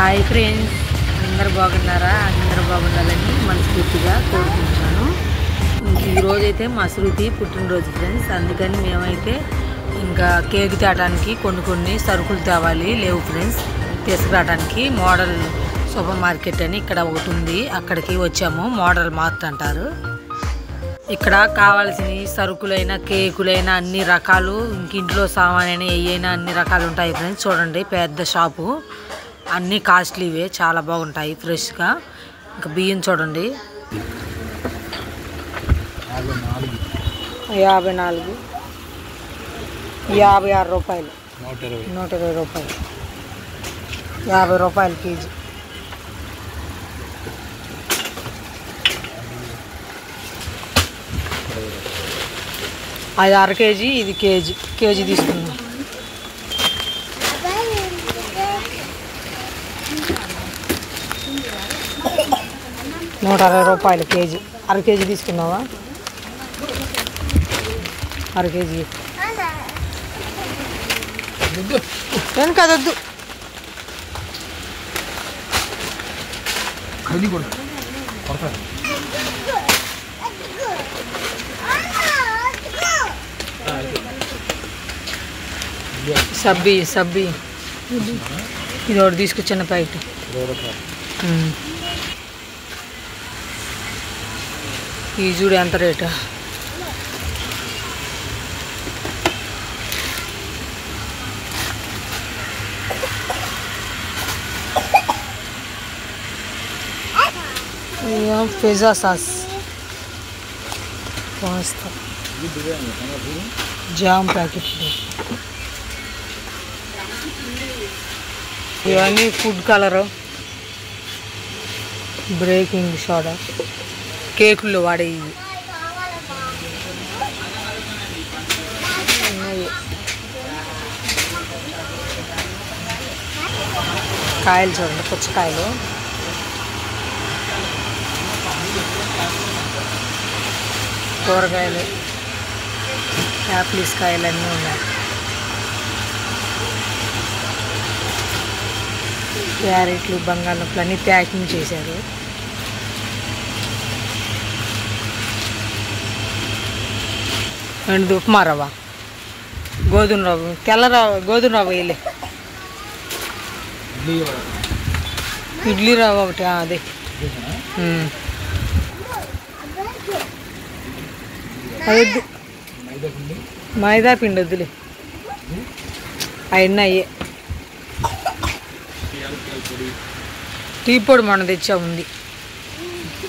Hi friends, అందరు బాగున్నారా? అందరు బాగుండాలని మనస్ఫూర్తిగా కోరుకుంటున్నాను. ఈరోజైతే మా శృతి పుట్టినరోజు ఫ్రెండ్స్. అందుకని మేమైతే ఇంకా కేక్ తేవడానికి కొన్ని సరుకులు తేవాలి లేవు ఫ్రెండ్స్. తీసుకురావడానికి మోడల్ సూపర్ మార్కెట్ అని ఇక్కడ ఒకటి ఉంది, అక్కడికి వచ్చాము. మోడల్ మార్ట్ అంటారు. ఇక్కడ కావాల్సిన సరుకులైనా కేకులైనా అన్ని రకాలు, ఇంక ఇంట్లో సామానైనా ఏవైనా అన్ని రకాలు ఉంటాయి ఫ్రెండ్స్. చూడండి, పెద్ద షాపు, అన్నీ కాస్ట్లీవే, చాలా బాగుంటాయి ఫ్రెష్గా. ఇంకా బియ్యం చూడండి, 54 56 రూపాయలు, 120 రూపాయలు, 50 రూపాయలు కేజీ. అది అర కేజీ, ఇది కేజీ తీసుకున్నాం. ₹160 కేజీ. అర కేజీ తీసుకున్నావా? అర కేజీ ఏం కదొద్దు. సబ్బి ఇది ఒకటి తీసుకొచ్చిన ప్యాకెట్. ఈ చూడు ఎంత rate. Pizza sauce, pasta, jam packet, ఇవన్నీ ఫుడ్ కలరు, బేకింగ్ సోడా, కేకుల్లో వాడేవి. కాయలు చూడండి, పుచ్చకాయలు, కూరగాయలు, యాపిల్స్ కాయలు అన్నీ ఉన్నాయి. క్యారెట్లు, బంగాళదుంపలు అన్నీ ప్యాకింగ్ చేశారు. అండ్ ఉప్మా రవ్వ, గోధుమ రవ్వ, తెల్ల రవ్వ, గోధుమ రవ్వ వేయలే, ఇడ్లీ రవ్వ ఒకటి, అదే అదొద్దు, మైదా పిండి వద్దులే, అవన్నీ అయ్యే. టీ పొడి మనం తెచ్చా ఉంది.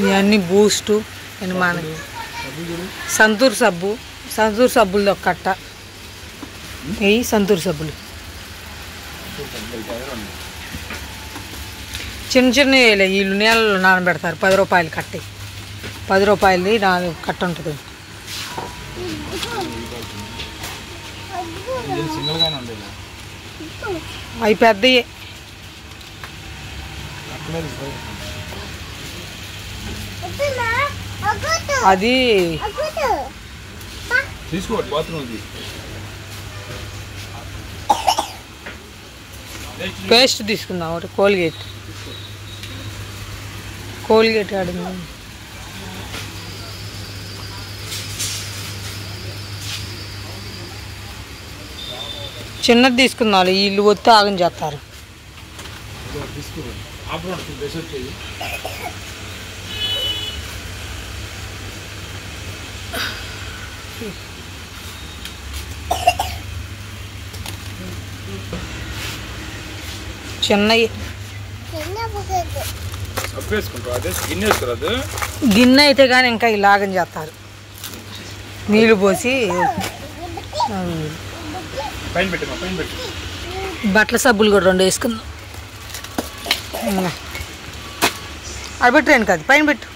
ఇవన్నీ బూస్టు అని మనకి. సంతూర్ సబ్బులది ఒక కట్ట వెయ్యి. సంతూర్ సబ్బులు చిన్న వేయలే, వీళ్ళు నీళ్ళలో నానబెడతారు. 10 రూపాయలు కట్టే, 10 రూపాయలది 4 కట్ట ఉంటుంది. అవి పెద్దయే. అది పేస్ట్ తీసుకుందాం ఒకటి. కోల్గేట్ ఆడింది. చిన్నది తీసుకుందాం, వీళ్ళు వస్తే ఆగం చేస్తారు. చిన్నవి గిన్నె అయితే కానీ ఇంకా ఇలాగని చేస్తారు. నీళ్ళు పోసి. బట్టల సబ్బులు కూడా 2 వేసుకుందాం. అది పెట్టాను కాదు, పైన పెట్టు.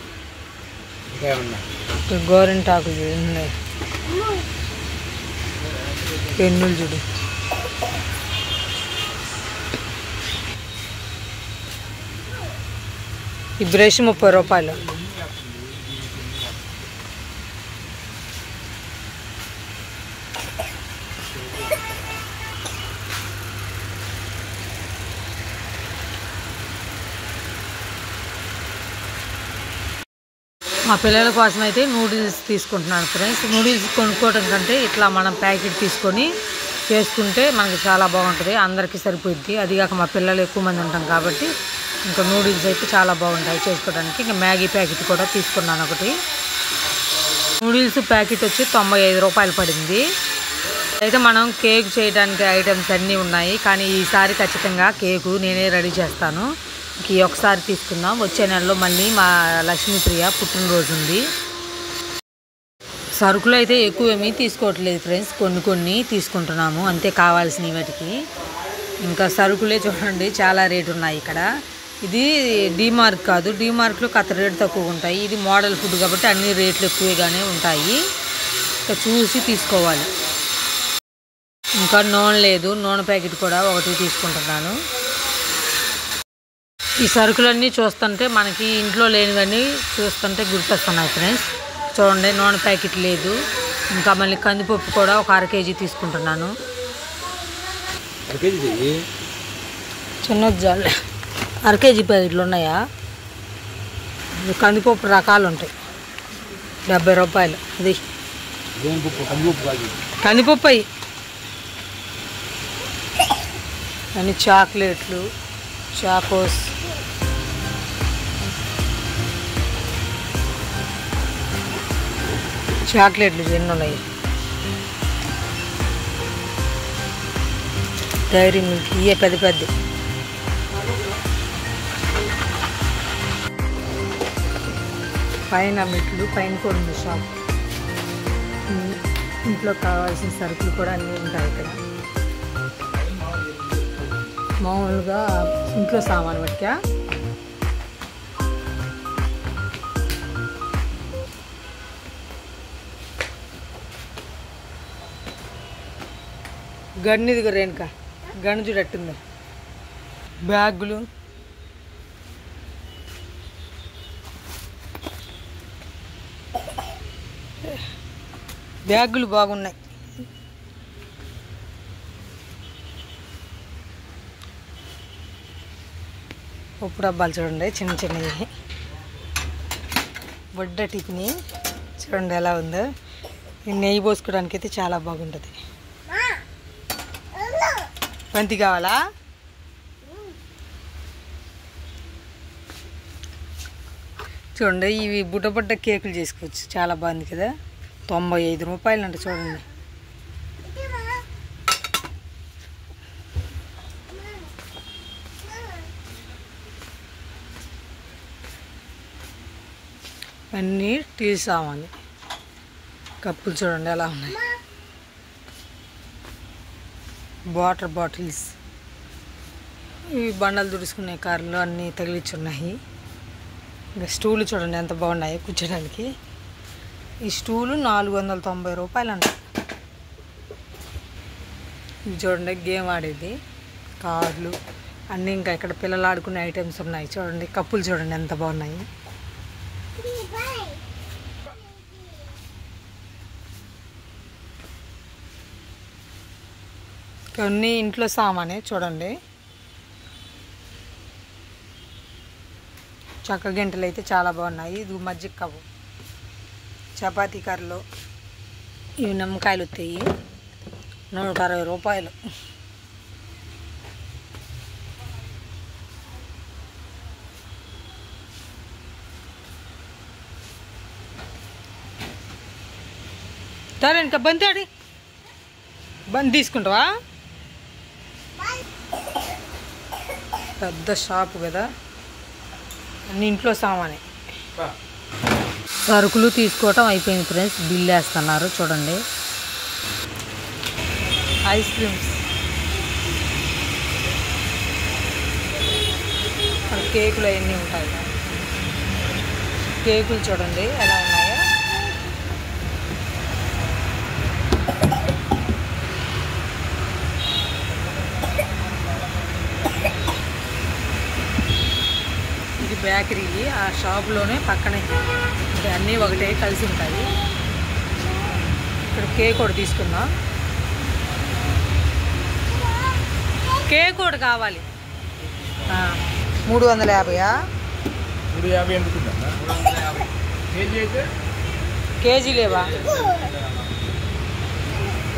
గోరింటాకులు ఉన్నాయి, పెన్నులు చూడు. ఈ బ్రష్ 30 రూపాయలు. మా పిల్లల కోసం అయితే నూడిల్స్ తీసుకుంటున్నాను ఫ్రెండ్స్. నూడిల్స్ కొనుక్కోవడం కంటే ఇట్లా మనం ప్యాకెట్ తీసుకొని చేసుకుంటే మనకి చాలా బాగుంటుంది, అందరికీ సరిపోద్ది. అదిగాక మా పిల్లలు ఎక్కువ మంది ఉంటాం కాబట్టి ఇంకా నూడిల్స్ అయితే చాలా బాగుంటాయి చేసుకోవడానికి. ఇంకా మ్యాగీ ప్యాకెట్ కూడా తీసుకున్నాను ఒకటి. నూడిల్స్ ప్యాకెట్ వచ్చి 95 రూపాయలు పడింది. అయితే మనం కేక్ చేయడానికి ఐటమ్స్ అన్నీ ఉన్నాయి, కానీ ఈసారి ఖచ్చితంగా కేకు నేనే రెడీ చేస్తాను. ఈ ఒకసారి తీసుకుందాం. వచ్చే నెలలో మళ్ళీ మా లక్ష్మీప్రియ పుట్టినరోజు ఉంది. సరుకులు అయితే ఎక్కువ ఏమీ తీసుకోవట్లేదు ఫ్రెండ్స్, కొన్ని తీసుకుంటున్నాము అంతే కావాల్సినవి వాటికి. ఇంకా సరుకులే చూడండి చాలా రేటు ఉన్నాయి ఇక్కడ. ఇది డీమార్ట్ కాదు, డీమార్ట్లో కాస్త రేటు తక్కువ ఉంటాయి. ఇది మోడల్ ఫుడ్ కాబట్టి అన్ని రేట్లు ఎక్కువగానే ఉంటాయి, ఇంకా చూసి తీసుకోవాలి. ఇంకా నూనె లేదు, నూనె ప్యాకెట్ కూడా ఒకటి తీసుకుంటున్నాను. ఈ సరుకులన్నీ చూస్తుంటే మనకి ఇంట్లో లేనివన్నీ చూస్తుంటే గుర్తొస్తున్నాయి ఫ్రెండ్స్. చూడండి నూనె ప్యాకెట్ లేదు, ఇంకా మళ్ళీ కందిపప్పు కూడా ఒక 1/2 కేజీ తీసుకుంటున్నాను. చిన్న జాలు 1/2 కేజీ ప్యాకెట్లు ఉన్నాయా? కందిపప్పు రకాలు ఉంటాయి, 70 రూపాయలు. అది కందిపప్పు అయ్యి అన్ని చాక్లెట్లు, చాకోస్, చాక్లెట్లు ఎన్ని ఉన్నాయి. డైరీ మిల్క్ ఇవే పెద్ద పైన మెట్లు, పైన కూడా ఉంది షాప్. ఇంట్లో కావాల్సిన సరుకులు కూడా అన్నీ ఉంటాయి ఇక్కడ. మామూలుగా ఇంట్లో సామాను పట్టుకా గన్నిది రేణుక గన్ను చూడట్టుంది. బ్యాగులు, బ్యాగులు బాగున్నాయి. ఉప్పు డబ్బాలు చూడండి చిన్నవి. బొడ్డ టిఫిని చూడండి ఎలా ఉందో. నెయ్యి పోసుకోవడానికి అయితే చాలా బాగుంటుంది. బంతి కావాలా? చూడండి ఇవి బుడ్డ కేకులు చేసుకోవచ్చు, చాలా బాగుంది కదా. 95 రూపాయలు అంట చూడండి. అన్నీ టీ సామాన్లు, కప్పులు చూడండి ఎలా ఉన్నాయి. వాటర్ బాటిల్స్, ఇవి బండలు తుడుచుకునే కార్లు అన్నీ తగిలిచ్చున్నాయి. ఇంకా స్టూలు చూడండి ఎంత బాగున్నాయి కూర్చోడానికి. ఈ స్టూలు 490 రూపాయలు అంట. ఇవి చూడండి గేమ్ ఆడేది, కార్లు అన్నీ. ఇంకా ఇక్కడ పిల్లలు ఆడుకునే ఐటమ్స్ ఉన్నాయి చూడండి. కప్పులు చూడండి ఎంత బాగున్నాయి. కొన్ని ఇంట్లో సామానే చూడండి. చక్క గంటలు అయితే చాలా బాగున్నాయి. ఇది మజ్జిగ కవ్వు, చపాతీ కర్రలు, ఇవి నిమ్మకాయలు వస్తాయి 160 రూపాయలు. సరే ఇంకా బంతి ఆడి బంతి తీసుకుంటావా? పెద్ద షాపు కదా, అన్ని ఇంట్లో సామానే. సరుకులు తీసుకోవటం అయిపోయింది ఫ్రెండ్స్. బిల్ వేస్తున్నారు చూడండి. ఐస్ క్రీమ్స్, కేకులు అవన్నీ ఉంటాయి. కేకులు చూడండి ఎలా ఉన్నాయో. ఇది బేకరీ, ఆ షాప్లోనే పక్కనే అన్నీ ఒకటే కలిసి ఉంటాయి. ఇక్కడ కేక్ ఒకటి తీసుకుందాం. కేక్ ఒకటి కావాలి. 350. 350 ఎందుకు? కేజీ లేవా?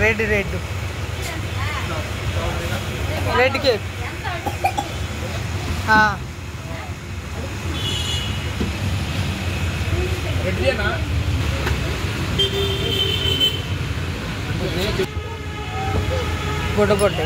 రెడ్ కేక్ బొడ్డ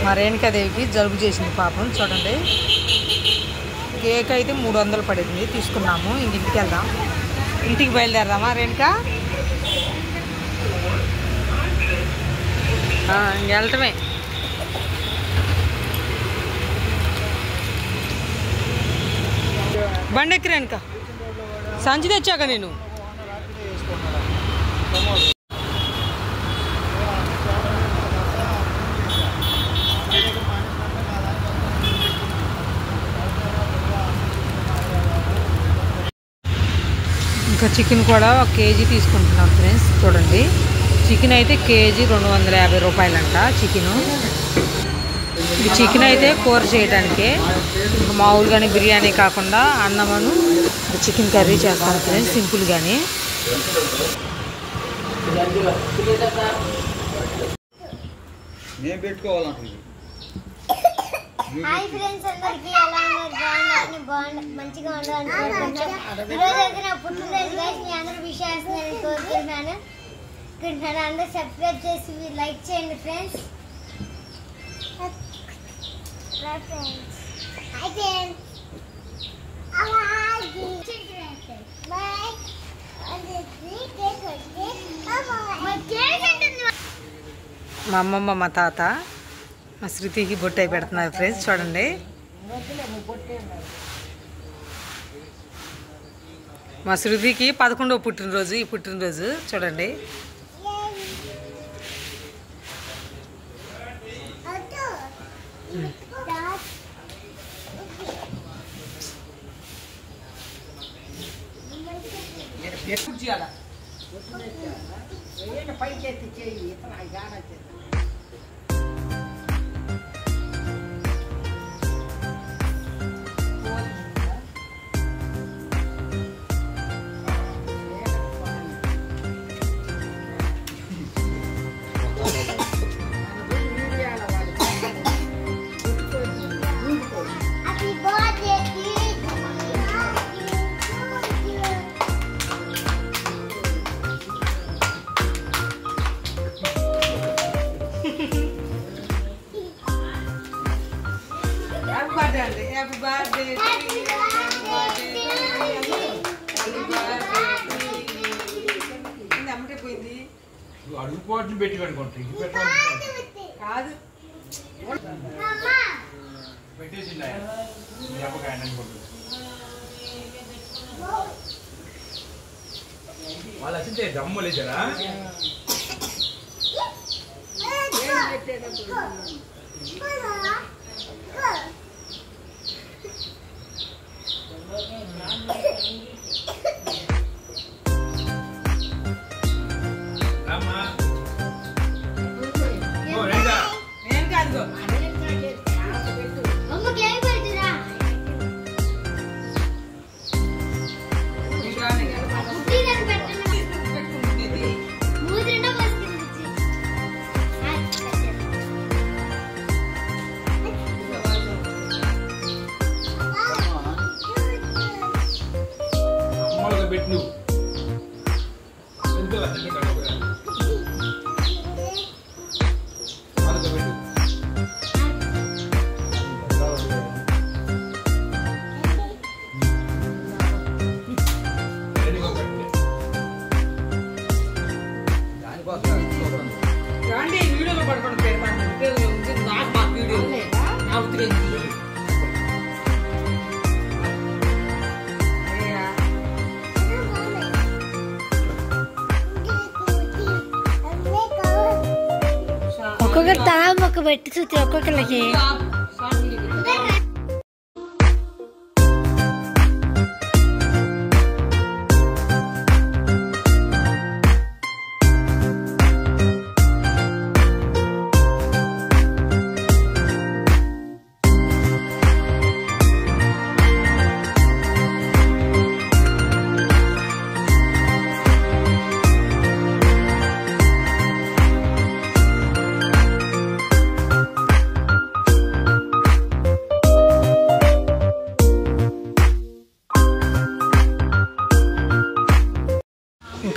మా రేణుకాదేవికి జలుబు చేసింది పాపం. చూడండి, కేక్ అయితే 300 పడింది, తీసుకున్నాము. ఇంటికి వెళ్దాం. ఇంటికి బయలుదేరదామా రేణుక? వెళ్ళటమే. బండెక్కి రేణుక, సంచి తెచ్చాక నేను. ఇంకా చికెన్ కూడా 1 కేజీ తీసుకుంటున్నాం ఫ్రెండ్స్. చూడండి, చికెన్ అయితే కేజీ 250 రూపాయలంట చికెను. చికెన్ అయితే కూర చేయడానికే, మామూలుగానే బిర్యానీ కాకుండా అన్నమను చికెన్ కర్రీ చేస్తాను ఫ్రెండ్స్, సింపుల్గానే. హాయ్ ఫ్రెండ్స్, అందరికీ ఎలా ఉన్నారు? మంచిగా ఉండాలనుకుంటున్నాను. ఈరోజు అయితే నా పుట్టినరోజు గైస్, మీ అందరూ విష్ చేస్తున్నారని కోరుకుంటున్నాను. అందరూ సబ్స్క్రైబ్ చేసి లైక్ చేయండి ఫ్రెండ్స్. మా అమ్మమ్మ, మా తాత, మా శృతికి బొట్టు అయి పెడుతున్నారు ఫ్రెండ్స్. చూడండి, మా శృతికి 11వ పుట్టినరోజు. ఈ పుట్టినరోజు చూడండి. అడుగుపోట్లు పెట్టి అనుకుంటా కాదు పెట్టేసింది వాళ్ళు వచ్చింటే దమ్ము లేచారా? పెట్టు వీడియోలో పడుకోండి పెడతాను. నాకు వీడియో నాకు ఒక్కొక్కరు తల మొక్క పెట్టి చూస్తే ఒక్కొక్కరికి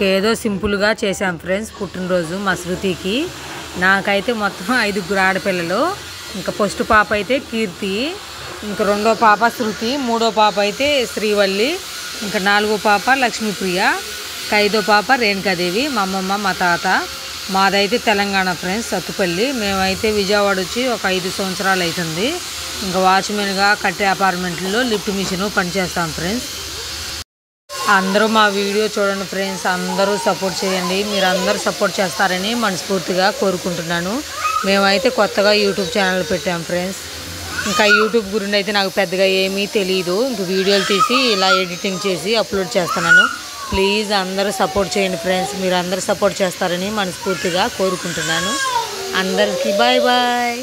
ఇంకేదో సింపుల్గా చేశాం ఫ్రెండ్స్ పుట్టినరోజు మా శృతికి. నాకైతే మొత్తం 5 ఆడపిల్లలు. ఇంకా ఫస్ట్ పాప అయితే కీర్తి, ఇంకా రెండో పాప శృతి, మూడో పాప అయితే శ్రీవల్లి, ఇంకా నాలుగో పాప లక్ష్మీప్రియ, ఇంకా ఐదో పాప రేణుకాదేవి. మా అమ్మమ్మ మా తాత. మాదైతే తెలంగాణ ఫ్రెండ్స్, సత్తుపల్లి. మేమైతే విజయవాడ వచ్చి ఒక 5 సంవత్సరాలు అవుతుంది. ఇంకా వాచ్మెన్గా కట్టే అపార్ట్మెంట్లో లిఫ్ట్ మిషన్ పనిచేస్తాం ఫ్రెండ్స్. అందరూ మా వీడియో చూడండి ఫ్రెండ్స్, అందరూ సపోర్ట్ చేయండి. మీరు అందరూ సపోర్ట్ చేస్తారని మనస్ఫూర్తిగా కోరుకుంటున్నాను. మేమైతే కొత్తగా యూట్యూబ్ ఛానల్ పెట్టాం ఫ్రెండ్స్. ఇంకా యూట్యూబ్ గురించి అయితే నాకు పెద్దగా ఏమీ తెలియదు. ఇంక వీడియోలు తీసి ఇలా ఎడిటింగ్ చేసి అప్లోడ్ చేస్తున్నాను. ప్లీజ్ అందరూ సపోర్ట్ చేయండి ఫ్రెండ్స్. మీరు అందరూ సపోర్ట్ చేస్తారని మనస్ఫూర్తిగా కోరుకుంటున్నాను. అందరికీ బాయ్ బాయ్.